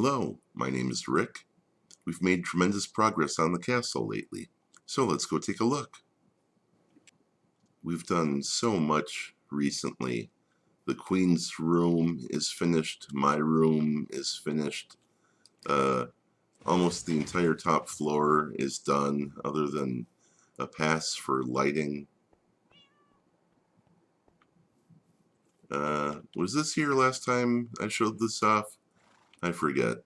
Hello, my name is Rick. We've made tremendous progress on the castle lately, so let's go take a look. We've done so much recently. The Queen's room is finished, my room is finished. Almost the entire top floor is done, other than a pass for lighting. Was this here last time I showed this off? I forget.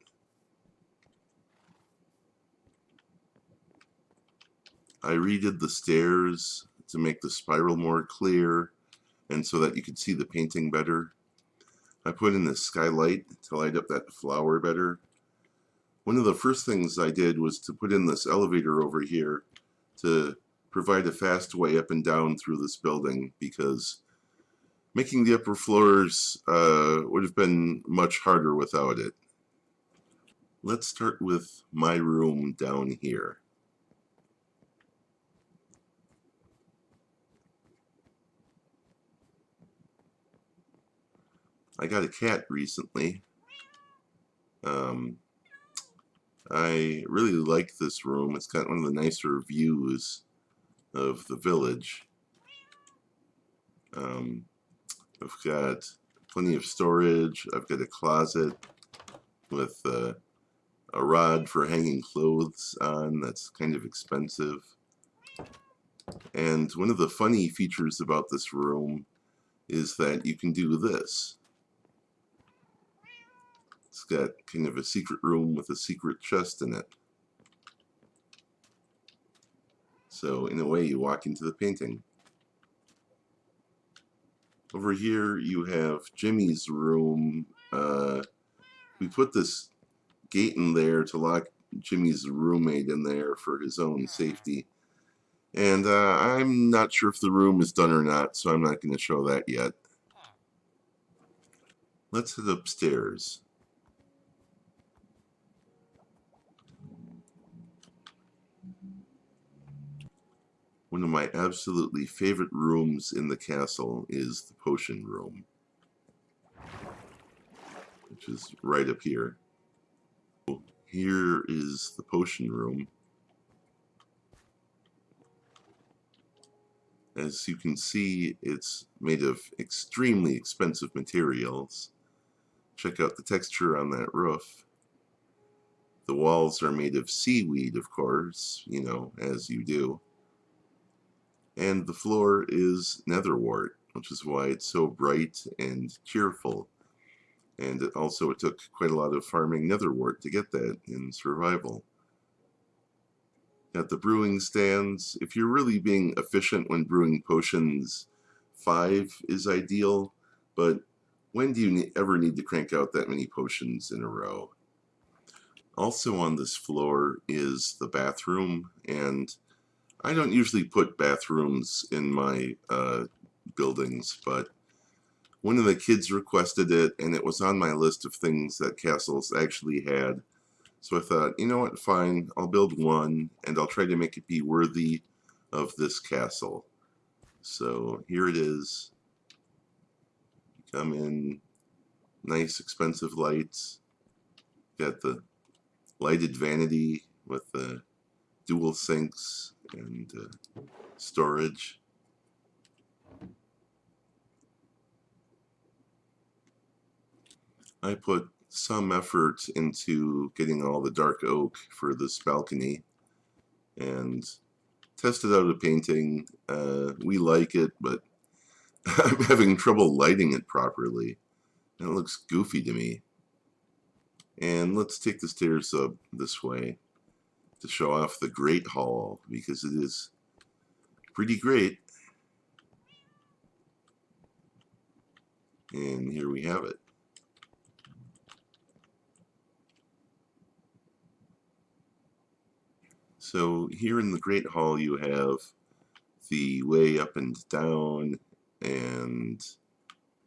I redid the stairs to make the spiral more clear and so that you could see the painting better. I put in this skylight to light up that flower better. One of the first things I did was to put in this elevator over here to provide a fast way up and down through this building, because making the upper floors would have been much harder without it. Let's start with my room down here. I got a cat recently. I really like this room. It's got one of the nicer views of the village. I've got plenty of storage. I've got a closet with a rod for hanging clothes on that's kind of expensive. And one of the funny features about this room is that you can do this. It's got kind of a secret room with a secret chest in it. So in a way, you walk into the painting. Over here you have Jimmy's room. We put this gate in there to lock Jimmy's roommate in there for his own safety. And I'm not sure if the room is done or not, so I'm not going to show that yet. Let's head upstairs. One of my absolutely favorite rooms in the castle is the potion room, which is right up here. Here is the potion room. As you can see, it's made of extremely expensive materials. Check out the texture on that roof. The walls are made of seaweed, of course, you know, as you do. And the floor is netherwort, which is why it's so bright and cheerful. And it took quite a lot of farming netherwort to get that in survival. At the brewing stands, if you're really being efficient when brewing potions, 5 is ideal, but when do you ever need to crank out that many potions in a row? Also on this floor is the bathroom, and I don't usually put bathrooms in my buildings, but one of the kids requested it, and it was on my list of things that castles actually had. So I thought, you know what, fine, I'll build one, and I'll try to make it be worthy of this castle. So here it is. Come in, nice expensive lights. Got the lighted vanity with the dual sinks and storage. I put some effort into getting all the dark oak for this balcony and tested out a painting. We like it, but I'm having trouble lighting it properly. And it looks goofy to me. And let's take the stairs up this way to show off the Great Hall, because it is pretty great. And here we have it. So here in the Great Hall you have the way up and down, and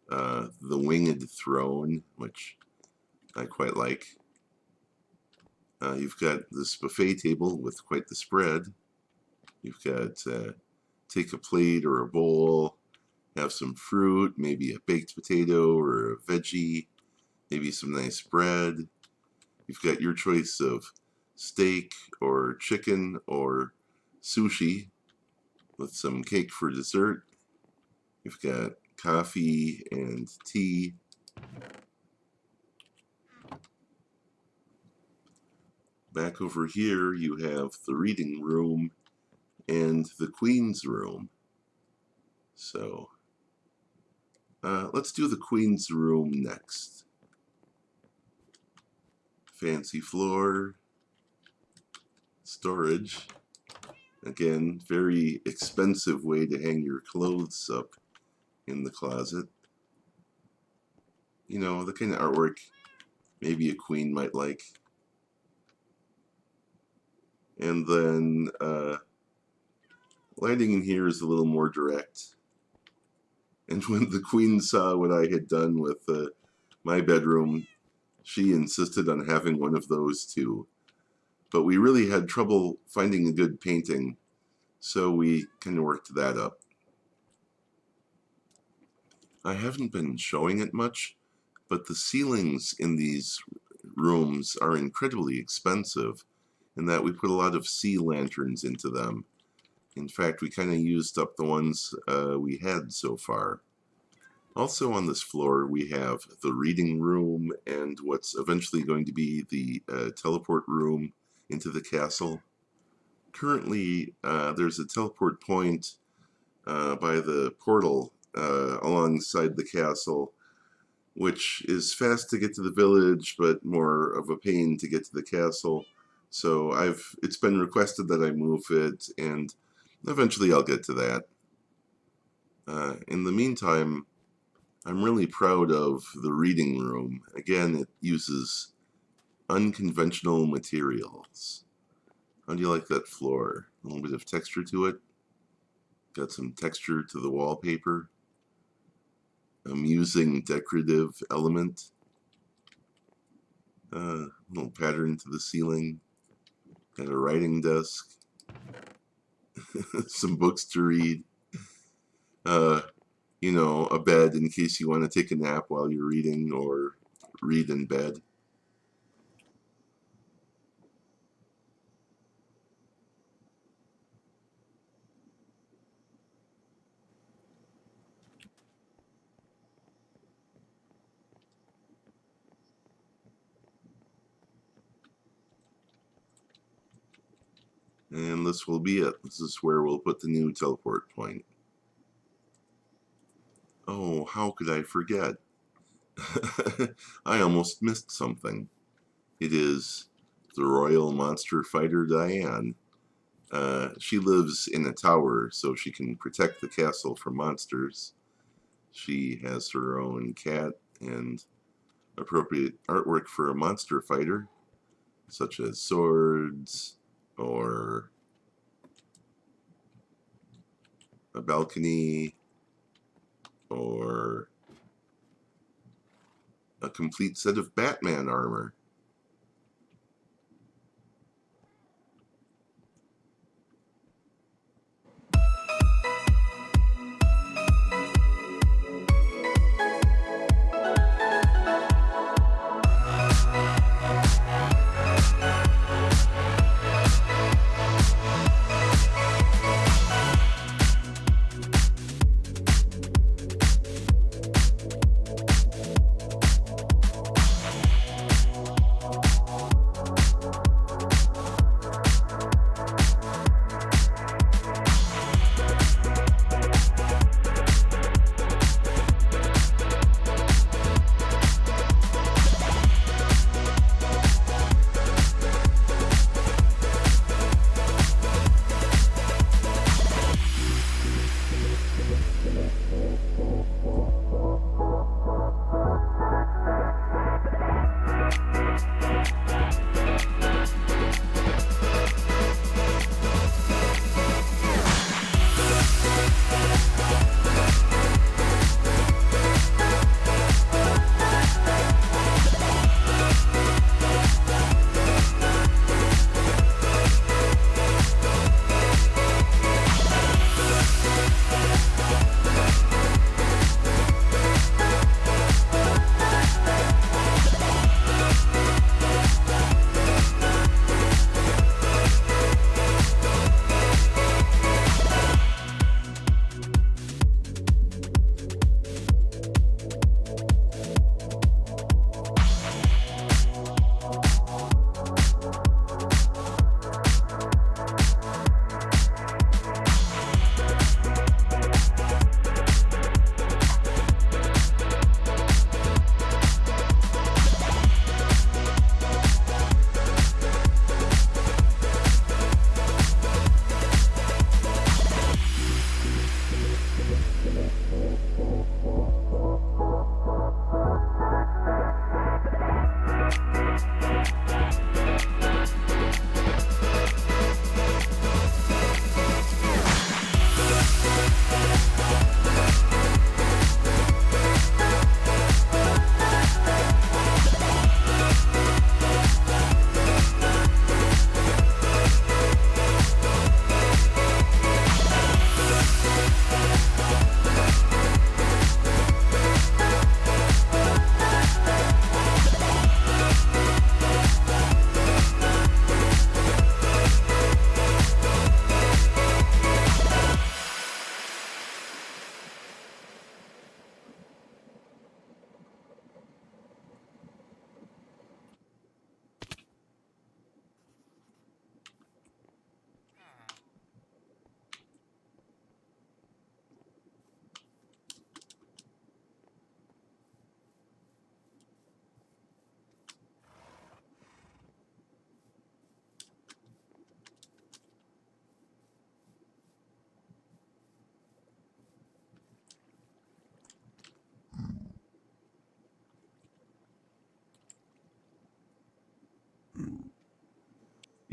the winged throne, which I quite like. You've got this buffet table with quite the spread. You've got take a plate or a bowl, have some fruit, maybe a baked potato or a veggie, maybe some nice bread. You've got your choice of steak or chicken or sushi with some cake for dessert. You've got coffee and tea. Back over here, you have the reading room and the Queen's room. So let's do the Queen's room next. Fancy floor, storage. Again, very expensive way to hang your clothes up in the closet. You know, the kind of artwork maybe a queen might like. And then lighting in here is a little more direct. And when the queen saw what I had done with my bedroom, she insisted on having one of those too. But we really had trouble finding a good painting, so we kind of worked that up. I haven't been showing it much, but the ceilings in these rooms are incredibly expensive in that we put a lot of sea lanterns into them. In fact, we kind of used up the ones we had so far. Also on this floor, we have the reading room and what's eventually going to be the teleport room into the castle. Currently, there's a teleport point by the portal alongside the castle, which is fast to get to the village, but more of a pain to get to the castle. So it's been requested that I move it, and eventually I'll get to that. In the meantime, I'm really proud of the reading room. Again, it uses unconventional materials. How do you like that floor? A little bit of texture to it. Got some texture to the wallpaper. Amusing decorative element. Little pattern to the ceiling. Got a writing desk. Some books to read. You know, a bed in case you want to take a nap while you're reading or read in bed. And this will be it. This is where we'll put the new teleport point. Oh, how could I forget? I almost missed something. It is the Royal Monster Fighter Diane. She lives in a tower so she can protect the castle from monsters. She has her own cat and appropriate artwork for a monster fighter, such as swords or a balcony or a complete set of Batman armor.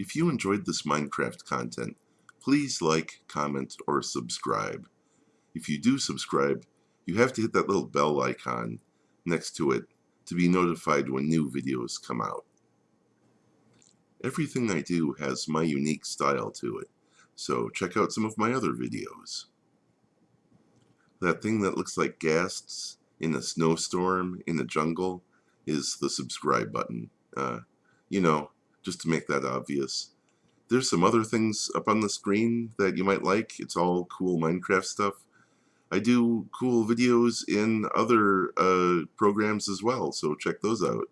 If you enjoyed this Minecraft content, please like, comment, or subscribe. If you do subscribe, you have to hit that little bell icon next to it to be notified when new videos come out. Everything I do has my unique style to it, so check out some of my other videos. That thing that looks like ghasts in a snowstorm in the jungle is the subscribe button. You know, just to make that obvious. There's some other things up on the screen that you might like. It's all cool Minecraft stuff. I do cool videos in other programs as well, so check those out.